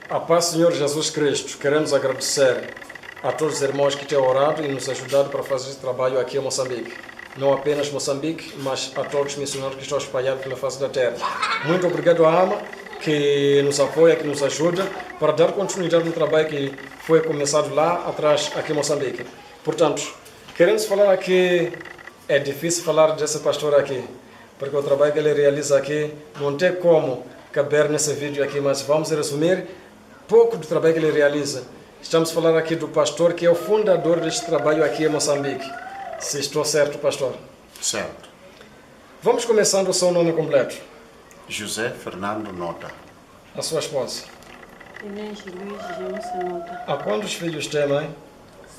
A paz, Senhor Jesus Cristo, queremos agradecer a todos os irmãos que têm orado e nos ajudado para fazer esse trabalho aqui em Moçambique. Não apenas Moçambique, mas a todos os missionários que estão espalhados pela face da terra. Muito obrigado à AMA, que nos apoia, que nos ajuda para dar continuidade no trabalho que foi começado lá atrás, aqui em Moçambique. Portanto, queremos falar aqui, é difícil falar desse pastor aqui, porque o trabalho que ele realiza aqui não tem como caber nesse vídeo aqui, mas vamos resumir pouco do trabalho que ele realiza. Estamos a falar aqui do pastor que é o fundador deste trabalho aqui em Moçambique. Se estou certo, pastor? Certo. Vamos começando o seu nome completo. José Fernando Nota. A sua esposa? Inês Luiz James Nota. Há quantos filhos tem, mãe?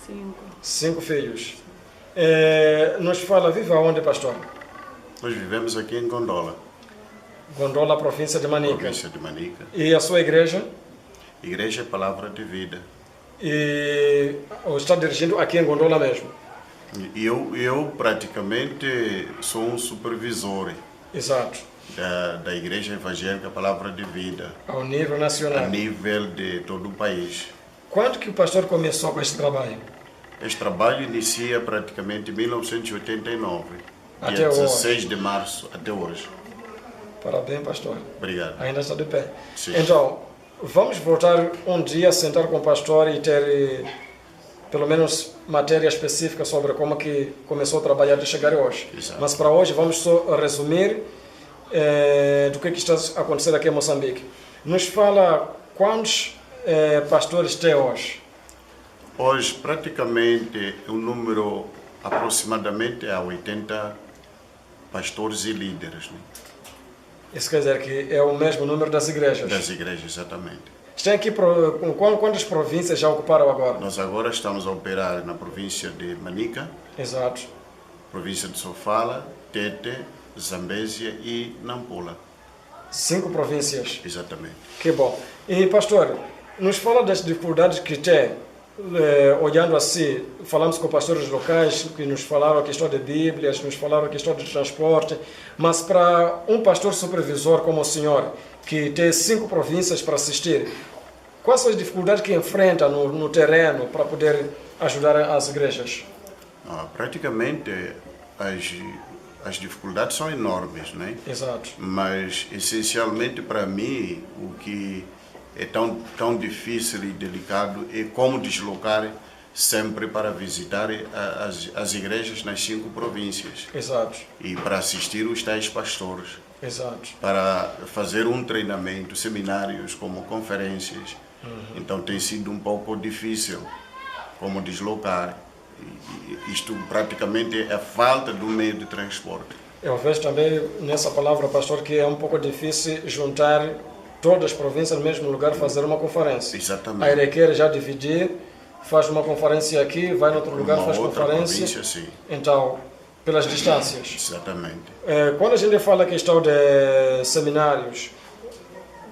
5. 5 filhos. Nos fala, vive aonde, pastor? Nós vivemos aqui em Gondola, Gondola, província de Manica. província de Manica. E a sua igreja? Igreja Palavra de Vida. E está dirigindo aqui em Gondola mesmo? Eu praticamente sou um supervisor Exato. da Igreja Evangélica Palavra de Vida, Ao nível nacional. a nível de todo o país. Quando que o pastor começou com esse trabalho? Este trabalho inicia praticamente em 1989, Até dia hoje. 16 de março até hoje. Parabéns, pastor. Obrigado. Ainda está de pé. Sim. Então, vamos voltar um dia, sentar com o pastor e ter, pelo menos, matéria específica sobre como que começou a trabalhar de chegar hoje. Exato. Mas para hoje vamos só resumir do que está acontecendo aqui em Moçambique. Nos fala quantos pastores tem hoje? Hoje, praticamente, o número aproximadamente é 80 pastores e líderes, né? Isso quer dizer que é o mesmo número das igrejas. Das igrejas, exatamente. Tem aqui quantas províncias já ocuparam agora? Nós agora estamos a operar na província de Manica, Exato. província de Sofala, Tete, Zambésia e Nampula. 5 províncias. Exatamente. Que bom. E, pastor, nos fala das dificuldades que tem, olhando assim, falamos com pastores locais que nos falaram a questão de Bíblias, nos falaram a questão de transporte, mas para um pastor supervisor como o senhor, que tem 5 províncias para assistir, quais são as dificuldades que enfrenta no terreno para poder ajudar as igrejas? Praticamente, as dificuldades são enormes, né? Exato. Mas, essencialmente, para mim, o que é tão difícil e delicado é como deslocar sempre para visitar as igrejas nas 5 províncias. Exato. E para assistir os tais pastores, Exato. para fazer um treinamento, seminários como conferências. Então tem sido um pouco difícil como deslocar. Isto praticamente é a falta do meio de transporte. Eu vejo também nessa palavra, pastor, que é um pouco difícil juntar todas as províncias no mesmo lugar, fazer uma conferência. Exatamente. A Irequeira já dividir, faz uma conferência aqui, vai em outro lugar, Uma faz outra conferência. província, sim. Então, pelas distâncias. Exatamente. Quando a gente fala a questão de seminários,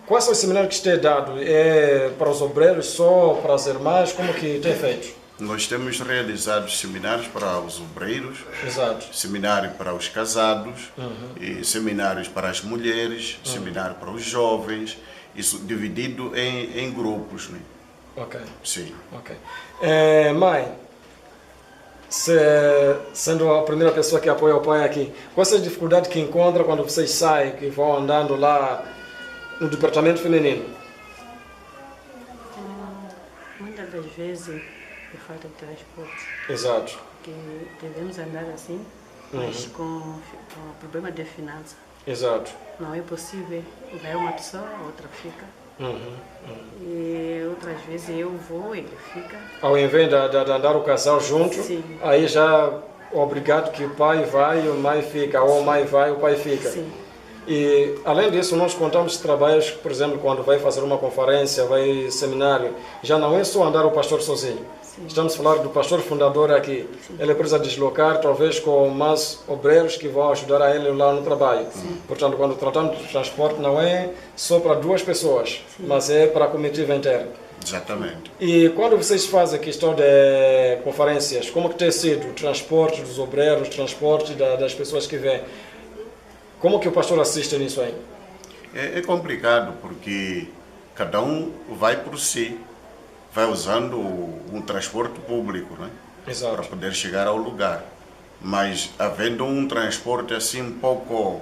quais são os seminários que têm dado? É para os obreiros só, para as irmãs? Como que tem feito? Nós temos realizado seminários para os obreiros, Exato. seminário para os casados, e seminários para as mulheres, seminário para os jovens, isso dividido em grupos, né? Ok. Sim. Ok. Mãe, sendo a primeira pessoa que apoia o pai aqui, quais são as dificuldades que encontra quando vocês saem, que vão andando lá no departamento feminino? Muitas das vezes, por falta de transporte, Exato. que devemos andar assim, mas com problema de finança. Exato. Não é possível. Vai uma pessoa, a outra fica. E outras vezes eu vou, ele fica. Ao invés de andar o casal junto, Sim. aí já obrigado que o pai vai e a mãe fica, ou a mãe vai e o pai fica. Sim. E, além disso, nós contamos trabalhos, por exemplo, quando vai fazer uma conferência, vai seminário, já não é só andar o pastor sozinho. Sim. Estamos a falar do pastor fundador aqui. Sim. Ele precisa deslocar, talvez, com mais obreiros que vão ajudar a ele lá no trabalho. Sim. Portanto, quando tratamos de transporte, não é só para 2 pessoas, sim, mas é para a comitiva inteira. Exatamente. E quando vocês fazem a questão de conferências, como que tem sido o transporte dos obreiros, o transporte das pessoas que vêm? Como que o pastor assiste nisso aí? É complicado porque cada um vai por si, vai usando um transporte público, né? Exato. Para poder chegar ao lugar. Mas havendo um transporte assim um pouco,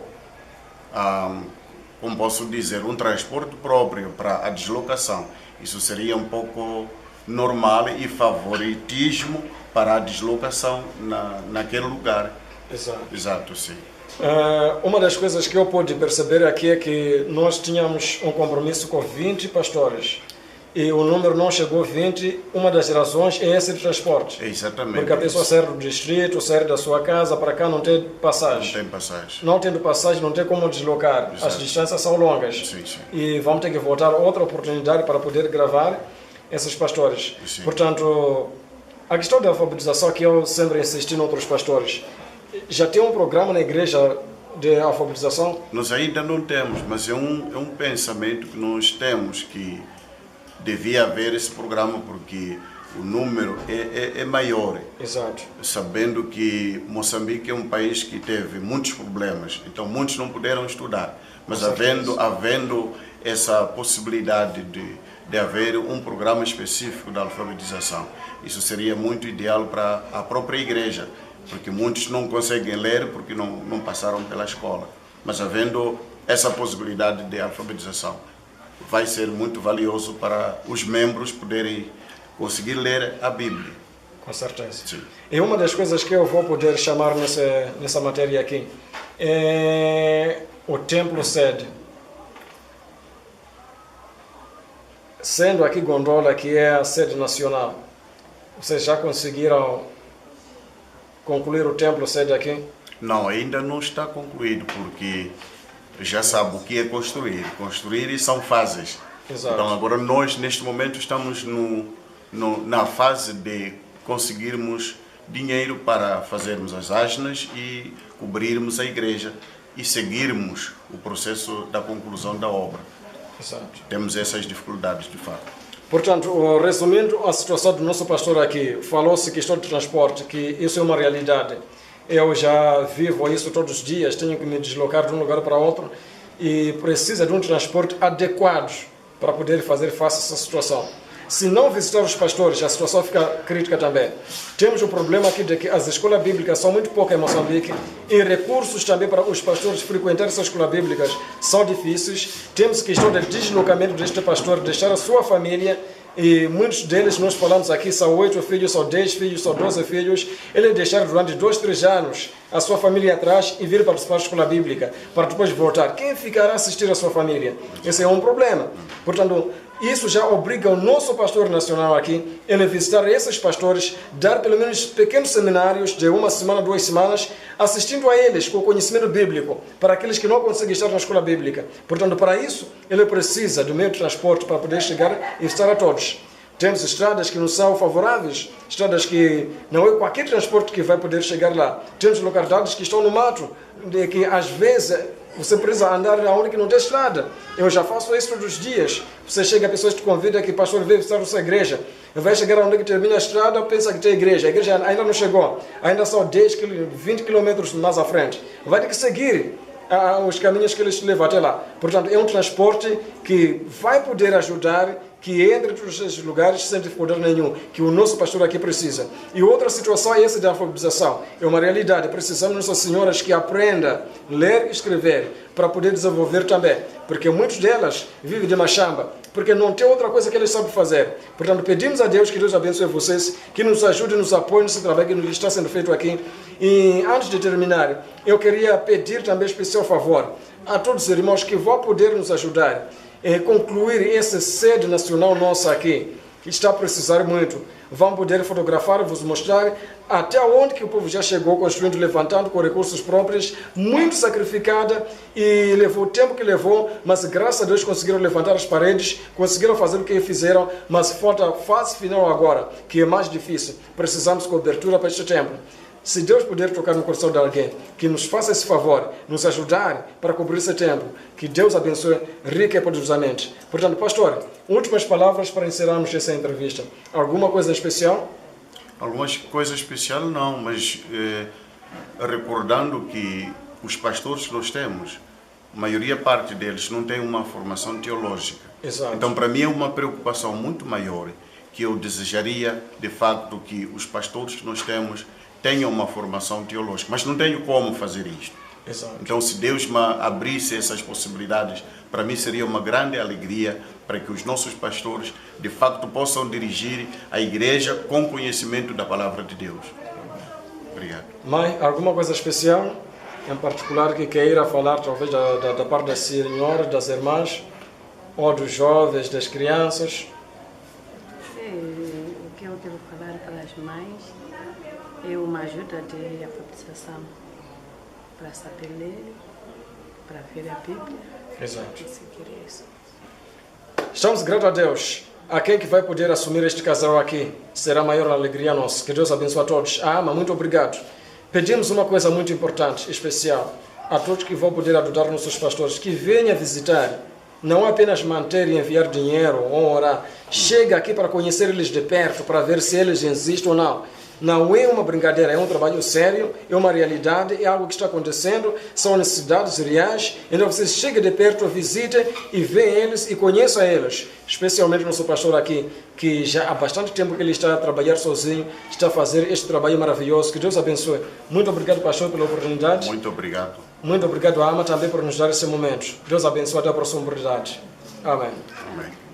como posso dizer, um transporte próprio para a deslocação, isso seria um pouco normal e favoritismo para a deslocação naquele lugar. Exato. Exato, sim. Uma das coisas que eu pude perceber aqui é que nós tínhamos um compromisso com 20 pastores e o número não chegou a 20. Uma das razões é esse de transporte. Exatamente. Porque a pessoa sai do distrito, sai da sua casa para cá, não tem passagem. Não tem passagem. Não tendo passagem, não tem como deslocar. Exato. As distâncias são longas. Sim, sim. E vamos ter que voltar outra oportunidade para poder gravar esses pastores. Sim. Portanto, a questão da alfabetização que eu sempre insisti em outros pastores, já tem um programa na igreja de alfabetização? Nós ainda não temos, mas é um pensamento que nós temos, que devia haver esse programa, porque o número é maior. Exato. Sabendo que Moçambique é um país que teve muitos problemas, então muitos não puderam estudar. Mas havendo essa possibilidade de haver um programa específico de alfabetização, isso seria muito ideal para a própria igreja, porque muitos não conseguem ler porque não passaram pela escola. Mas havendo essa possibilidade de alfabetização, vai ser muito valioso para os membros poderem conseguir ler a Bíblia. Com certeza. Sim. E uma das coisas que eu vou poder chamar nessa matéria aqui é o templo sede. Sendo aqui Gondola, que é a sede nacional, vocês já conseguiram concluir o templo sede aqui? Não, ainda não está concluído, porque já sabe o que é construir. Construir são fases. Exato. Então agora nós, neste momento, estamos na fase de conseguirmos dinheiro para fazermos as asnas e cobrirmos a igreja e seguirmos o processo da conclusão da obra. Exato. Temos essas dificuldades, de fato. Portanto, resumindo a situação do nosso pastor aqui, falou-se questão de transporte, que isso é uma realidade. Eu já vivo isso todos os dias, tenho que me deslocar de um lugar para outro e precisa de um transporte adequado para poder fazer face a essa situação. Se não visitar os pastores, a situação fica crítica também. Temos o problema aqui de que as escolas bíblicas são muito poucas em Moçambique e recursos também para os pastores frequentar essas escolas bíblicas são difíceis. Temos questão de deslocamento deste pastor, deixar a sua família, e muitos deles, nós falamos aqui, são 8 filhos, são 10 filhos, são 12 filhos. Ele deixar durante 2, 3 anos a sua família atrás e vir participar da escola bíblica, para depois voltar. Quem ficará a assistir a sua família? Esse é um problema. Portanto, isso já obriga o nosso pastor nacional aqui, ele visitar esses pastores, dar pelo menos pequenos seminários de 1 semana, 2 semanas, assistindo a eles com o conhecimento bíblico, para aqueles que não conseguem estar na escola bíblica. Portanto, para isso, ele precisa do meio de transporte para poder chegar e estar a todos. Temos estradas que não são favoráveis, estradas que não é qualquer transporte que vai poder chegar lá. Temos localidades que estão no mato, de que às vezes você precisa andar aonde que não tem estrada. Eu já faço isso todos os dias. Você chega, pessoas te convidam que pastor veio visitar a sua igreja. Vai chegar onde que termina a estrada, pensa que tem igreja. A igreja ainda não chegou. Ainda são 10, 20 quilômetros mais à frente. Vai ter que seguir os caminhos que eles te levam até lá. Portanto, é um transporte que vai poder ajudar, que entre todos esses lugares sem dificuldade nenhum, que o nosso pastor aqui precisa. E outra situação é essa da alfabetização. É uma realidade. Precisamos de nossas senhoras que aprendam a ler e escrever para poder desenvolver também. Porque muitas delas vivem de machamba, porque não tem outra coisa que eles sabem fazer. Portanto, pedimos a Deus que Deus abençoe vocês, que nos ajude, nos apoie nesse trabalho que está sendo feito aqui. E antes de terminar, eu queria pedir também especial favor a todos os irmãos que vão poder nos ajudar a concluir essa sede nacional nossa aqui, que está a precisar muito. Vão poder fotografar, vos mostrar até onde que o povo já chegou, construindo, levantando com recursos próprios, muito sacrificada, e levou o tempo que levou, mas graças a Deus conseguiram levantar as paredes, conseguiram fazer o que fizeram, mas falta a fase final agora, que é mais difícil. Precisamos de cobertura para este templo. Se Deus puder tocar no coração de alguém, que nos faça esse favor, nos ajudar para cobrir esse templo, que Deus abençoe rica e poderosamente. Portanto, pastor, últimas palavras para encerrarmos essa entrevista. Alguma coisa especial? Alguma coisa especial não, mas recordando que os pastores que nós temos a maioria parte deles não tem uma formação teológica. Exato. Então, para mim é uma preocupação muito maior, que eu desejaria, de facto, que os pastores que nós temos tenham uma formação teológica, mas não tenho como fazer isto. Exato. Então, se Deus me abrisse essas possibilidades, para mim seria uma grande alegria para que os nossos pastores, de facto, possam dirigir a igreja com conhecimento da palavra de Deus. Obrigado. Mãe, alguma coisa especial, em particular, que queira falar, talvez, da parte das senhoras, das irmãs, ou dos jovens, das crianças? O que eu devo falar para as mães é uma ajuda de alfabetização, para saber ler, para ver a Bíblia. Exato. E seguir isso. Estamos gratos a Deus. A quem que vai poder assumir este casal aqui será maior a alegria nossa. Que Deus abençoe a todos. Ama, muito obrigado. Pedimos uma coisa muito importante, especial, a todos que vão poder ajudar nossos pastores, que venham visitar, não apenas manter e enviar dinheiro ou orar. Chega aqui para conhecer eles de perto, para ver se eles existem ou não. Não é uma brincadeira, é um trabalho sério, é uma realidade, é algo que está acontecendo, são necessidades reais. Então vocês cheguem de perto, visitem e veem eles e conheçam eles. Especialmente nosso pastor aqui, que já há bastante tempo que ele está a trabalhar sozinho, está a fazer este trabalho maravilhoso. Que Deus abençoe. Muito obrigado, pastor, pela oportunidade. Muito obrigado. Muito obrigado, Ama, também por nos dar esse momento. Deus abençoe, até a próxima oportunidade. Amém. Amém.